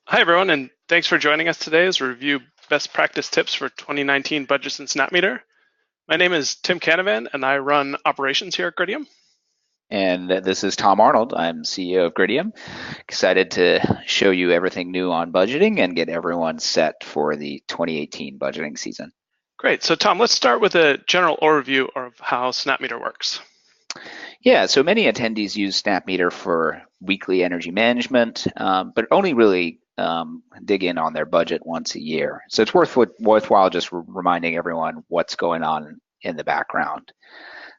Hi, everyone, and thanks for joining us today as we review best practice tips for 2019 budgets in Snapmeter. My name is Tim Canavan, and I run operations here at Gridium. And this is Tom Arnold. I'm CEO of Gridium. Excited to show you everything new on budgeting and get everyone set for the 2018 budgeting season. Great. So, Tom, let's start with a general overview of how Snapmeter works. Yeah, so many attendees use Snapmeter for weekly energy management, but only really dig in on their budget once a year. So it's worthwhile just reminding everyone what's going on in the background.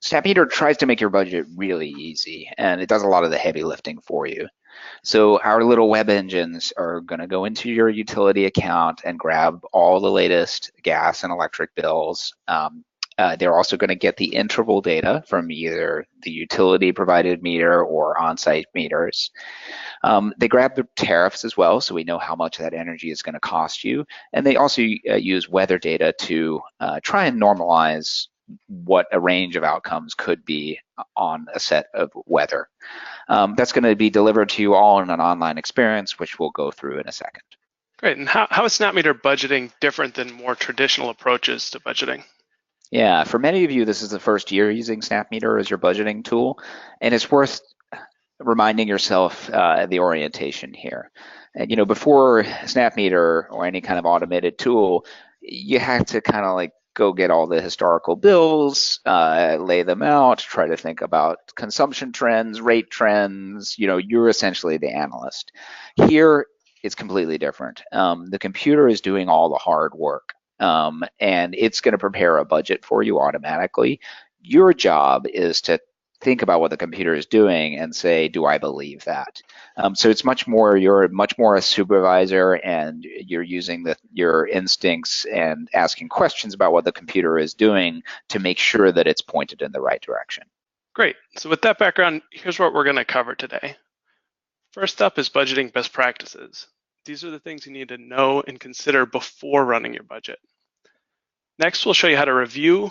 Snapmeter tries to make your budget really easy, and it does a lot of the heavy lifting for you. So our little web engines are going to go into your utility account and grab all the latest gas and electric bills. They're also going to get the interval data from either the utility provided meter or on-site meters. They grab the tariffs as well, so we know how much that energy is going to cost you. And they also use weather data to try and normalize what a range of outcomes could be on a set of weather. That's going to be delivered to you all in an online experience, which we'll go through in a second. Great. And how is Snapmeter budgeting different than more traditional approaches to budgeting? Yeah, for many of you, this is the first year using Snapmeter as your budgeting tool, and it's worth reminding yourself the orientation here. And before Snapmeter or any kind of automated tool, you have to kind of like go get all the historical bills, lay them out, try to think about consumption trends, rate trends. You're essentially the analyst. Here, it's completely different. The computer is doing all the hard work, and it's going to prepare a budget for you automatically. Your job is to think about what the computer is doing and say, do I believe that? So it's you're much more a supervisor, and you're using your instincts and asking questions about what the computer is doing to make sure that it's pointed in the right direction. Great. So, with that background, here's what we're going to cover today. First up is budgeting best practices. These are the things you need to know and consider before running your budget. Next, we'll show you how to review,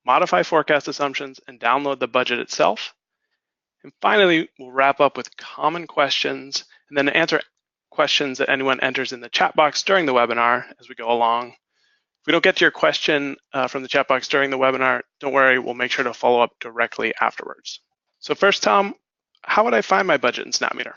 modify forecast assumptions, and download the budget itself. And finally, we'll wrap up with common questions and then answer questions that anyone enters in the chat box during the webinar as we go along. If we don't get to your question from the chat box during the webinar, don't worry, we'll make sure to follow up directly afterwards. So first, Tom, how would I find my budget in Snapmeter?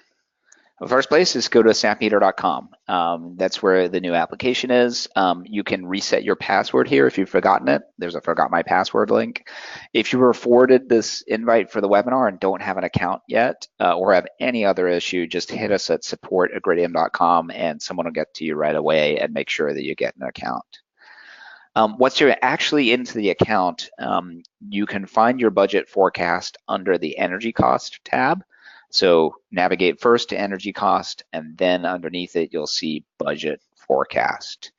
The first place is go to snapmeter.com. That's where the new application is. You can reset your password here if you've forgotten it. There's a forgot my password link. If you were forwarded this invite for the webinar and don't have an account yet, or have any other issue, just hit us at support@gridium.com and someone will get to you right away and make sure that you get an account. Once you're actually into the account, you can find your budget forecast under the energy cost tab. So navigate first to energy cost, and then underneath it, you'll see budget forecast.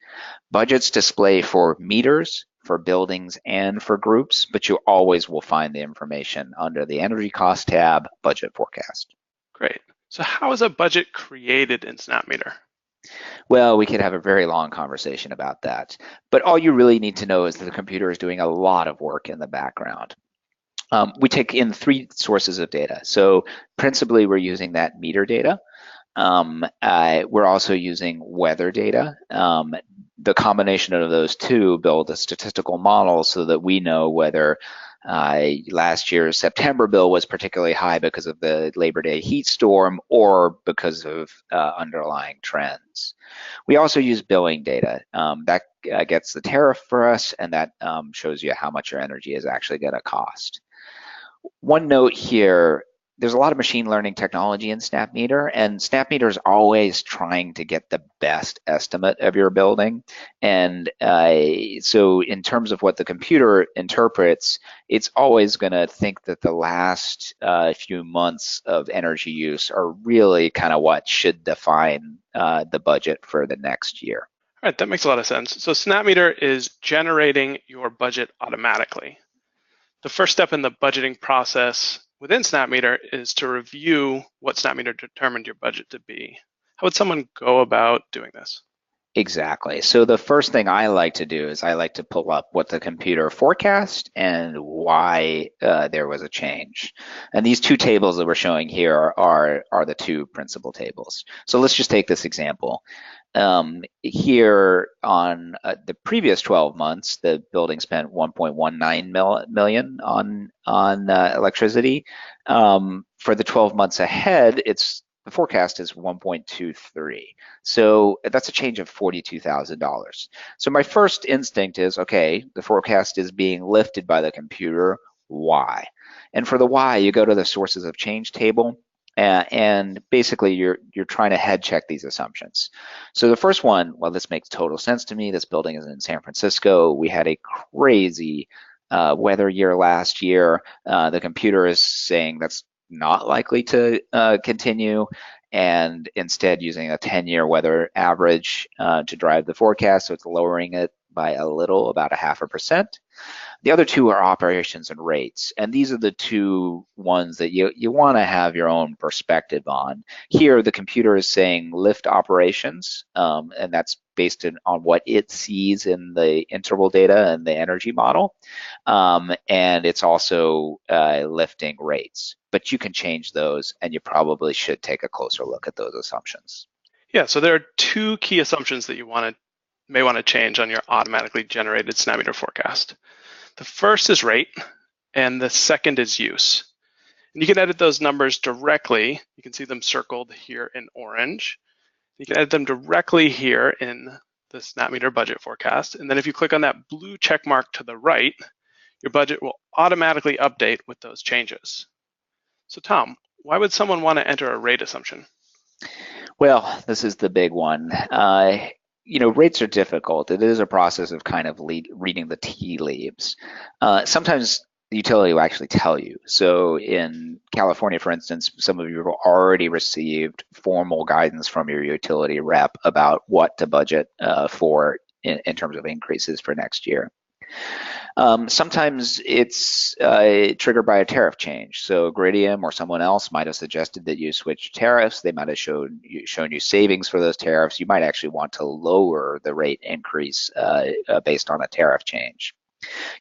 Budgets display for meters, for buildings, and for groups, but you always will find the information under the energy cost tab, budget forecast. Great. So how is a budget created in Snapmeter? Well, we could have a very long conversation about that, but all you really need to know is that the computer is doing a lot of work in the background. We take in three sources of data. So principally, we're using that meter data. We're also using weather data. The combination of those two build a statistical model so that we know whether last year's September bill was particularly high because of the Labor Day heat storm or because of underlying trends. We also use billing data. That gets the tariff for us, and that shows you how much your energy is actually going to cost. One note here, there's a lot of machine learning technology in Snapmeter, and Snapmeter is always trying to get the best estimate of your building. And so in terms of what the computer interprets, it's always going to think that the last few months of energy use are really kind of what should define the budget for the next year. All right, that makes a lot of sense. So Snapmeter is generating your budget automatically. The first step in the budgeting process within Snapmeter is to review what Snapmeter determined your budget to be. How would someone go about doing this? Exactly. So the first thing I like to do is I like to pull up what the computer forecast and why there was a change. And these two tables that we're showing here are the two principal tables. So let's just take this example. Here on the previous 12 months, the building spent 1.19 million on electricity. For the 12 months ahead, the forecast is 1.23. So that's a change of $42,000. So my first instinct is, okay, the forecast is being lifted by the computer. Why? And for the why, you go to the sources of change table, and basically you're trying to head check these assumptions. So the first one, well, this makes total sense to me. This building is in San Francisco. We had a crazy weather year last year. The computer is saying that's not likely to continue, and instead using a 10-year weather average to drive the forecast. So it's lowering it by a little, about a 0.5%. The other two are operations and rates, and these are the two ones that you want to have your own perspective on. Here, the computer is saying lift operations, and that's based on what it sees in the interval data and the energy model, and it's also lifting rates. But you can change those, and you probably should take a closer look at those assumptions. Yeah, so there are two key assumptions that you may want to change on your automatically generated Snapmeter forecast. The first is rate, and the second is use. And you can edit those numbers directly. You can see them circled here in orange. You can edit them directly here in the Snapmeter budget forecast. And then if you click on that blue check mark to the right, your budget will automatically update with those changes. So Tom, why would someone want to enter a rate assumption? Well, this is the big one. Rates are difficult. It is a process of kind of reading the tea leaves. Sometimes the utility will actually tell you. So in California, for instance, some of you have already received formal guidance from your utility rep about what to budget for in terms of increases for next year. Sometimes it's triggered by a tariff change. So Gridium or someone else might have suggested that you switch tariffs. They might have shown you savings for those tariffs. You might actually want to lower the rate increase based on a tariff change.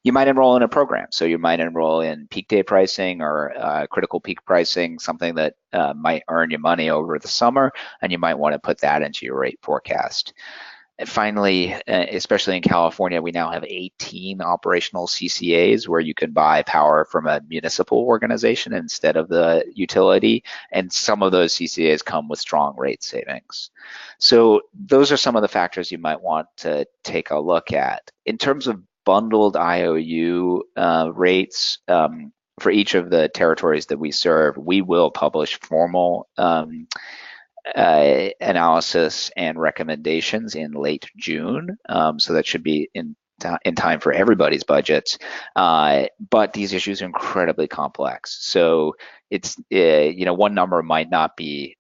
You might enroll in a program. So you might enroll in peak day pricing or critical peak pricing, something that might earn you money over the summer, and you might want to put that into your rate forecast. And finally, especially in California, we now have 18 operational CCAs where you can buy power from a municipal organization instead of the utility. And some of those CCAs come with strong rate savings. So those are some of the factors you might want to take a look at. In terms of bundled IOU rates, for each of the territories that we serve, we will publish formal analysis and recommendations in late June. So that should be in time for everybody's budgets. But these issues are incredibly complex. So it's, one number might not be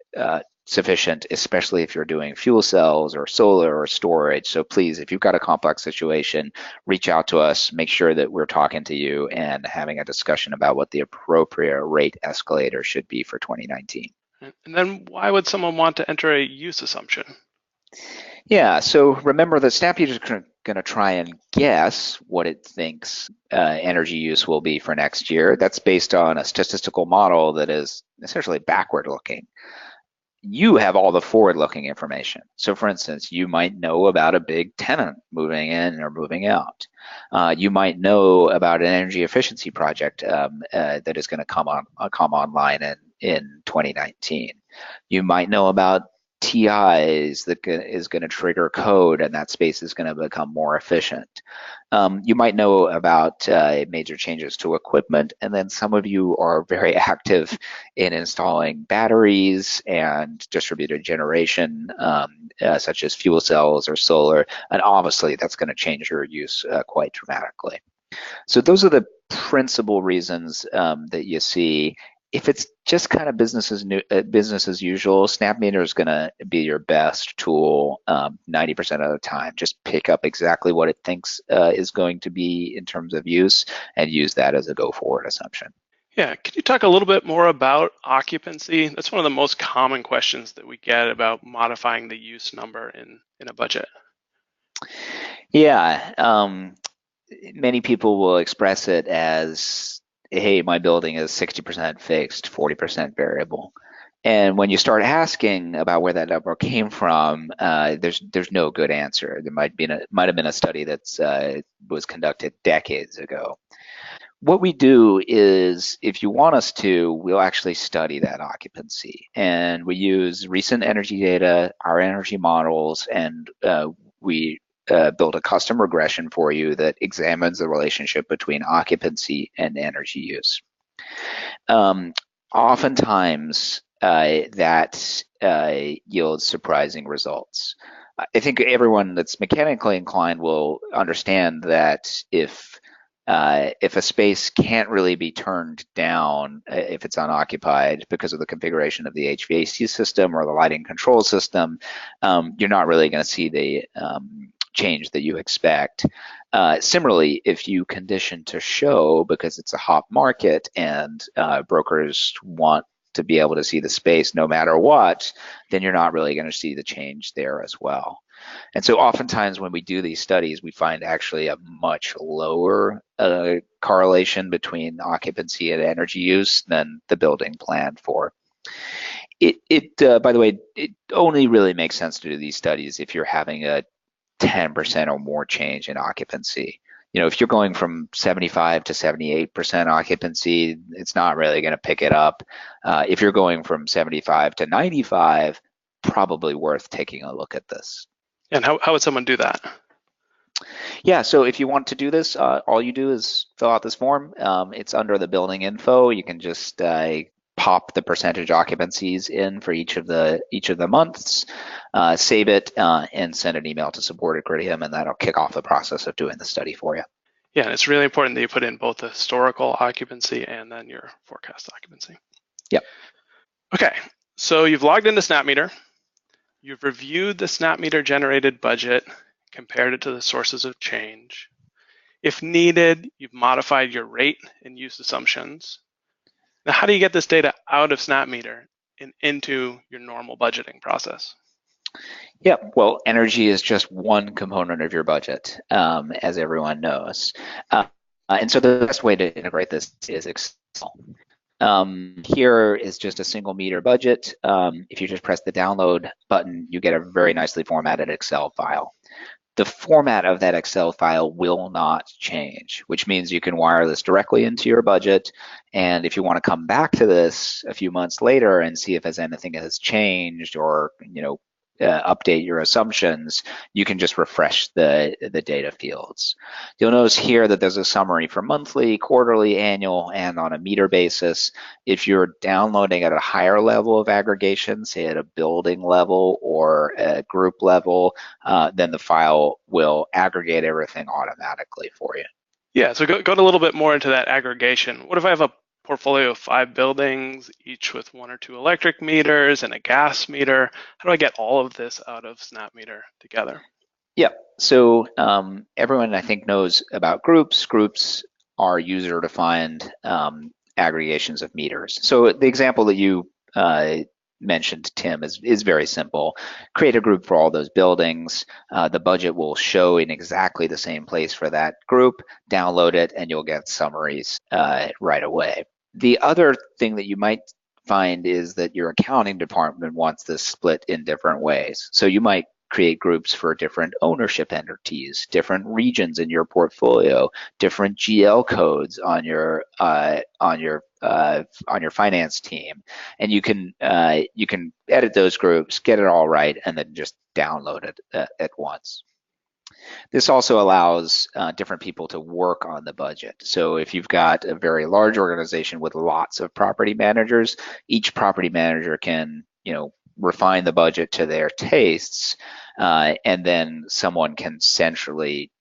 sufficient, especially if you're doing fuel cells or solar or storage. So please, if you've got a complex situation, reach out to us, make sure that we're talking to you and having a discussion about what the appropriate rate escalator should be for 2019. And then why would someone want to enter a use assumption? Yeah, so remember that Snapmeter is going to try and guess what it thinks energy use will be for next year. That's based on a statistical model that is essentially backward looking. You have all the forward-looking information. So for instance, you might know about a big tenant moving in or moving out. You might know about an energy efficiency project that is going to come online in 2019. You might know about TIs that is going to trigger code, and that space is going to become more efficient. You might know about major changes to equipment, and then some of you are very active in installing batteries and distributed generation, such as fuel cells or solar, and obviously that's going to change your use quite dramatically. So those are the principal reasons that you see. If it's just kind of business as usual, Snapmeter is going to be your best tool 90% of the time. Just pick up exactly what it thinks is going to be in terms of use and use that as a go-forward assumption. Yeah, can you talk a little bit more about occupancy? That's one of the most common questions that we get about modifying the use number in a budget. Yeah, many people will express it as, hey, my building is 60% fixed, 40% variable. And when you start asking about where that number came from, there's no good answer. There might have been a study that's was conducted decades ago. What we do is, if you want us to, we'll actually study that occupancy, and we use recent energy data, our energy models, and we build a custom regression for you that examines the relationship between occupancy and energy use. Um, Oftentimes, that yields surprising results. I think everyone that's mechanically inclined will understand that if a space can't really be turned down if it's unoccupied because of the configuration of the HVAC system or the lighting control system, you're not really going to see the change that you expect. Similarly, if you condition to show because it's a hot market and brokers want to be able to see the space no matter what, then you're not really going to see the change there as well. And so oftentimes when we do these studies, we find actually a much lower correlation between occupancy and energy use than the building planned for. By the way, it only really makes sense to do these studies if you're having a 10% or more change in occupancy. If you're going from 75 to 78% occupancy, it's not really going to pick it up. If you're going from 75 to 95, probably worth taking a look at this. And how would someone do that? Yeah, so if you want to do this, all you do is fill out this form. It's under the building info. You can just pop the percentage occupancies in for each of the months, save it, and send an email to support at Gridium, and that'll kick off the process of doing the study for you. Yeah, and it's really important that you put in both the historical occupancy and then your forecast occupancy. Yep. Okay, so you've logged into Snapmeter. You've reviewed the Snapmeter generated budget, compared it to the sources of change. If needed, you've modified your rate and use assumptions. Now, how do you get this data out of Snapmeter and into your normal budgeting process? Yeah, well, energy is just one component of your budget, as everyone knows. And so the best way to integrate this is Excel. Here is just a single meter budget. If you just press the download button, you get a very nicely formatted Excel file. The format of that Excel file will not change, which means you can wire this directly into your budget. And if you want to come back to this a few months later and see if anything has changed or, update your assumptions, you can just refresh the data fields. You'll notice here that there's a summary for monthly, quarterly, annual, and on a meter basis. If you're downloading at a higher level of aggregation, say at a building level or a group level, then the file will aggregate everything automatically for you. Yeah, so go a little bit more into that aggregation. What if I have a portfolio of 5 buildings, each with 1 or 2 electric meters and a gas meter? How do I get all of this out of Snapmeter together? Yeah, so everyone I think knows about groups. Groups are user-defined aggregations of meters. So the example that you mentioned, Tim, is very simple. Create a group for all those buildings. The budget will show in exactly the same place for that group. Download it, and you'll get summaries right away. The other thing that you might find is that your accounting department wants this split in different ways. So you might create groups for different ownership entities, different regions in your portfolio, different GL codes on your finance team, and you can edit those groups, get it all right, and then just download it at once. This also allows different people to work on the budget. So if you've got a very large organization with lots of property managers, each property manager can, refine the budget to their tastes, and then someone can centrally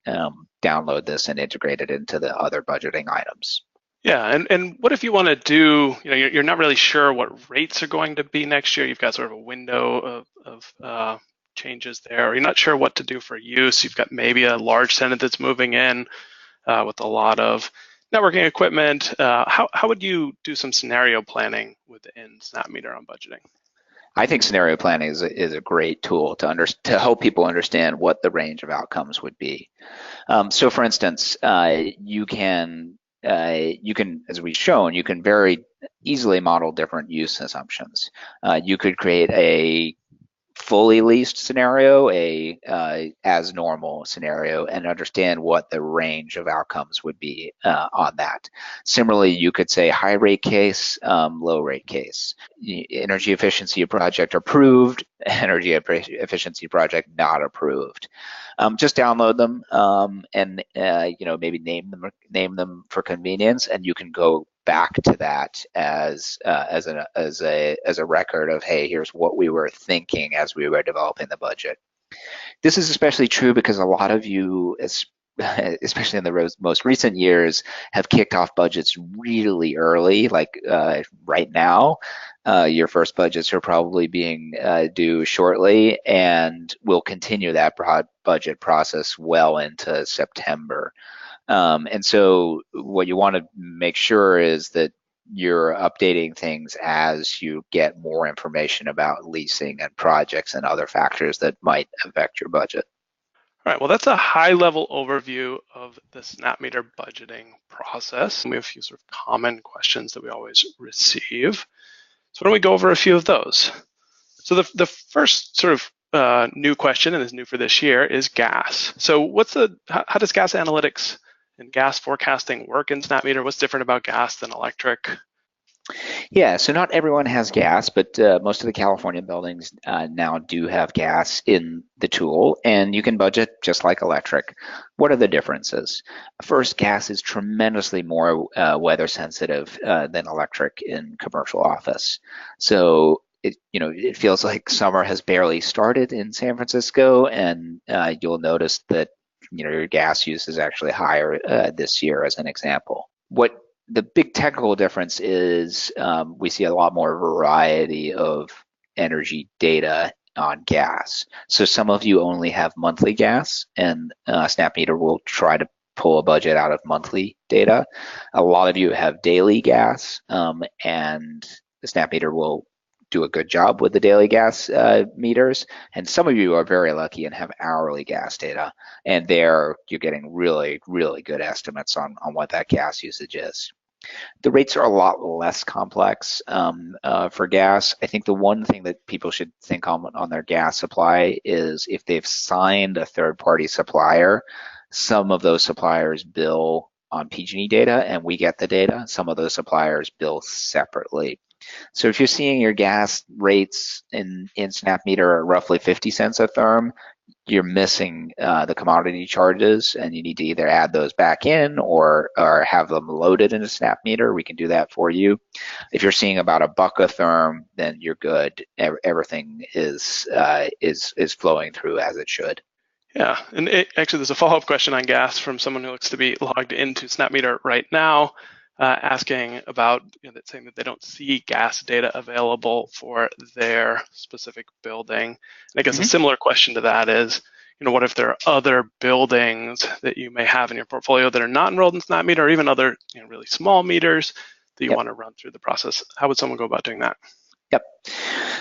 download this and integrate it into the other budgeting items. Yeah, and what if you want to do, you're not really sure what rates are going to be next year. You've got sort of a window of changes there, or you're not sure what to do for use. You've got maybe a large tenant that's moving in with a lot of networking equipment. How would you do some scenario planning within Snapmeter on budgeting? I think scenario planning is a great tool to help people understand what the range of outcomes would be. So for instance, you can, as we've shown, you can very easily model different use assumptions. You could create a fully leased scenario, a as normal scenario, and understand what the range of outcomes would be on that. Similarly, you could say high rate case, low rate case, energy efficiency project approved, energy efficiency project not approved. Just download them and maybe name them for convenience, and you can go back to that as a record of, hey, here's what we were thinking as we were developing the budget. This is especially true because a lot of you, especially in the most recent years, have kicked off budgets really early, like right now. Your first budgets are probably being due shortly, and we'll continue that budget process well into September. And so what you want to make sure is that you're updating things as you get more information about leasing and projects and other factors that might affect your budget. All right, well, that's a high-level overview of the Snapmeter budgeting process. We have a few sort of common questions that we always receive. So why don't we go over a few of those? So the first sort of new question, and is new for this year, is gas. So how does gas analytics and gas forecasting work in Snapmeter? What's different about gas than electric? Yeah, so not everyone has gas, but most of the California buildings now do have gas in the tool, and you can budget just like electric. What are the differences? First, gas is tremendously more weather sensitive than electric in commercial office. So it feels like summer has barely started in San Francisco, and you'll notice that your gas use is actually higher this year, as an example. What the big technical difference is we see a lot more variety of energy data on gas. So some of you only have monthly gas, and Snapmeter will try to pull a budget out of monthly data. A lot of you have daily gas, and Snapmeter will do a good job with the daily gas meters. And some of you are very lucky and have hourly gas data, and there you're getting really, really good estimates on what that gas usage is. The rates are a lot less complex for gas. I think the one thing that people should think on their gas supply is if they've signed a third-party supplier, some of those suppliers bill on PG&E data, and we get the data. Some of those suppliers bill separately. So if you're seeing your gas rates in Snapmeter at roughly 50 cents a therm, you're missing the commodity charges, and you need to either add those back in or have them loaded into Snapmeter. We can do that for you. If you're seeing about $1 a therm, then you're good. Everything is flowing through as it should. Yeah, and actually there's a follow-up question on gas from someone who looks to be logged into Snapmeter right now, asking about, saying that they don't see gas data available for their specific building. And I guess a similar question to that is, what if there are other buildings that you may have in your portfolio that are not enrolled in Snapmeter, or even other really small meters that you want to run through the process? How would someone go about doing that? Yep.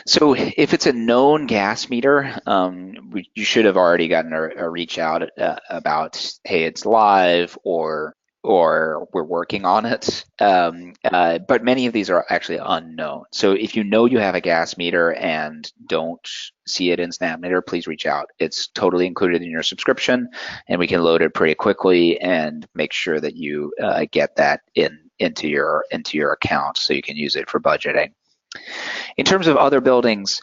So if it's a known gas meter, you should have already gotten a reach out about, hey, it's live, or we're working on it. But many of these are actually unknown. So if you know you have a gas meter and don't see it in Snapmeter, please reach out. It's totally included in your subscription, and we can load it pretty quickly and make sure that you get that into your account so you can use it for budgeting. In terms of other buildings,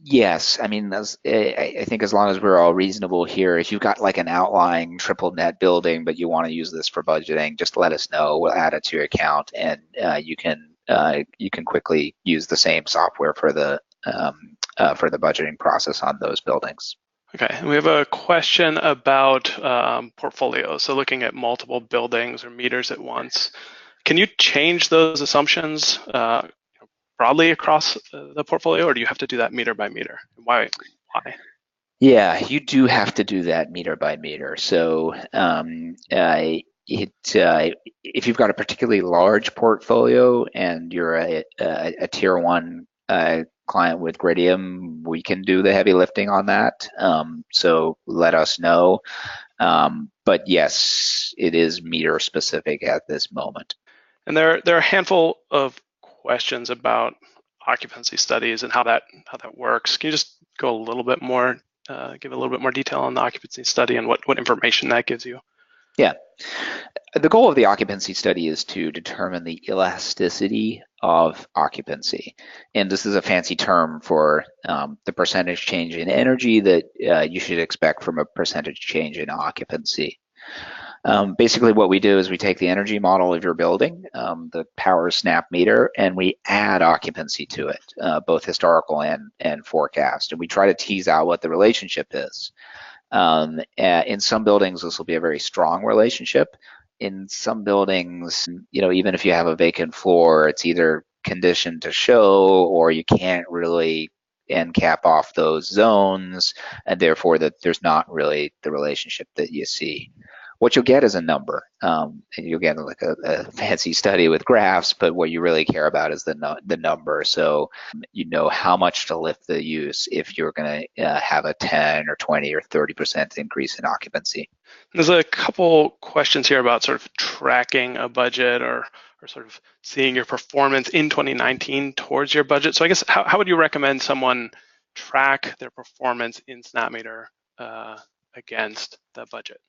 yes. I mean, I think as long as we're all reasonable here, if you've got like an outlying triple net building, but you want to use this for budgeting, just let us know. We'll add it to your account, and you can quickly use the same software for the budgeting process on those buildings. Okay, and we have a question about portfolios. So looking at multiple buildings or meters at once, can you change those assumptions broadly across the portfolio, or do you have to do that meter by meter? Why? Yeah, you do have to do that meter by meter. So if you've got a particularly large portfolio and you're a tier one client with Gridium, we can do the heavy lifting on that. So let us know. But yes, it is meter specific at this moment. And there are a handful of questions about occupancy studies and how that works. Can you just go a little bit more, give a little bit more detail on the occupancy study and what information that gives you? Yeah. The goal of the occupancy study is to determine the elasticity of occupancy. And this is a fancy term for the percentage change in energy that you should expect from a percentage change in occupancy. Basically what we do is we take the energy model of your building, the power Snapmeter, and we add occupancy to it, both historical and forecast. And we try to tease out what the relationship is. In some buildings, this will be a very strong relationship. In some buildings, even if you have a vacant floor, it's either conditioned to show or you can't really end cap off those zones, and therefore that there's not really the relationship that you see. What you'll get is a number, and you'll get like a fancy study with graphs, but what you really care about is the number. So you know how much to lift the use if you're going to have a 10 or 20 or 30% increase in occupancy. There's a couple questions here about sort of tracking a budget or sort of seeing your performance in 2019 towards your budget. So I guess how would you recommend someone track their performance in Snapmeter against the budget?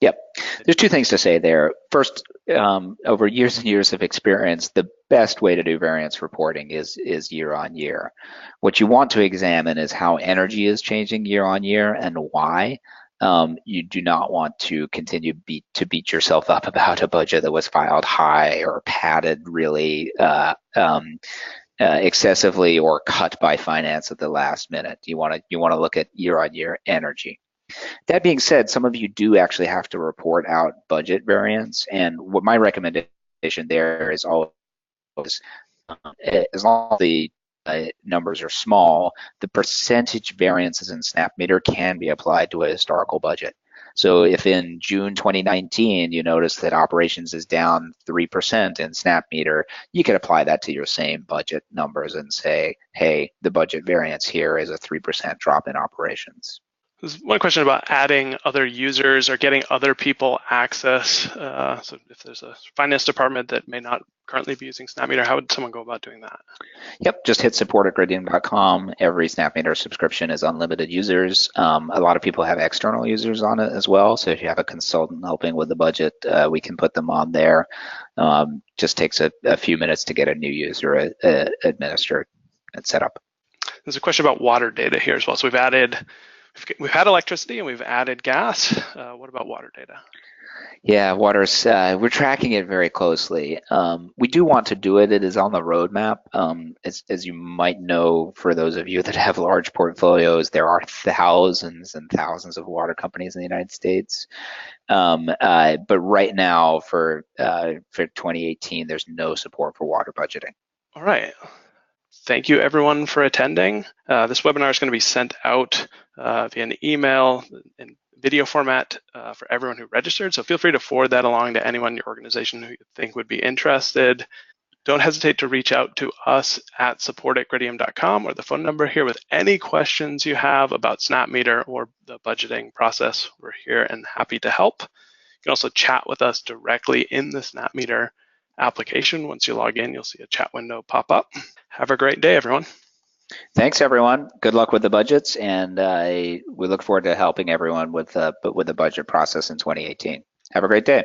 Yep. There's two things to say there. First, over years and years of experience, the best way to do variance reporting is year on year. What you want to examine is how energy is changing year on year and why. You do not want to continue to beat yourself up about a budget that was filed high or padded really excessively or cut by finance at the last minute. You want to look at year on year energy. That being said, some of you do actually have to report out budget variance, and what my recommendation there is always, as long as the numbers are small, the percentage variances in Snapmeter can be applied to a historical budget. So if in June 2019 you notice that operations is down 3% in Snapmeter, you can apply that to your same budget numbers and say, hey, the budget variance here is a 3% drop in operations. There's one question about adding other users or getting other people access. So if there's a finance department that may not currently be using Snapmeter, how would someone go about doing that? Yep, just hit support@gridium.com. Every Snapmeter subscription is unlimited users. A lot of people have external users on it as well. So if you have a consultant helping with the budget, we can put them on there. Just takes a few minutes to get a new user administered and set up. There's a question about water data here as well. So we've had electricity and we've added gas. What about water data? Yeah, water's, we're tracking it very closely. We do want to do it. It is on the roadmap. As you might know, for those of you that have large portfolios, there are thousands and thousands of water companies in the United States. But right now, for 2018, there's no support for water budgeting. All right. Thank you, everyone, for attending. This webinar is going to be sent out via an email in video format for everyone who registered. So feel free to forward that along to anyone in your organization who you think would be interested. Don't hesitate to reach out to us at support@gridium.com or the phone number here with any questions you have about Snapmeter or the budgeting process. We're here and happy to help. You can also chat with us directly in the Snapmeter application. Once you log in, you'll see a chat window pop up. Have a great day, everyone. Thanks, everyone. Good luck with the budgets, and we look forward to helping everyone with the budget process in 2018. Have a great day.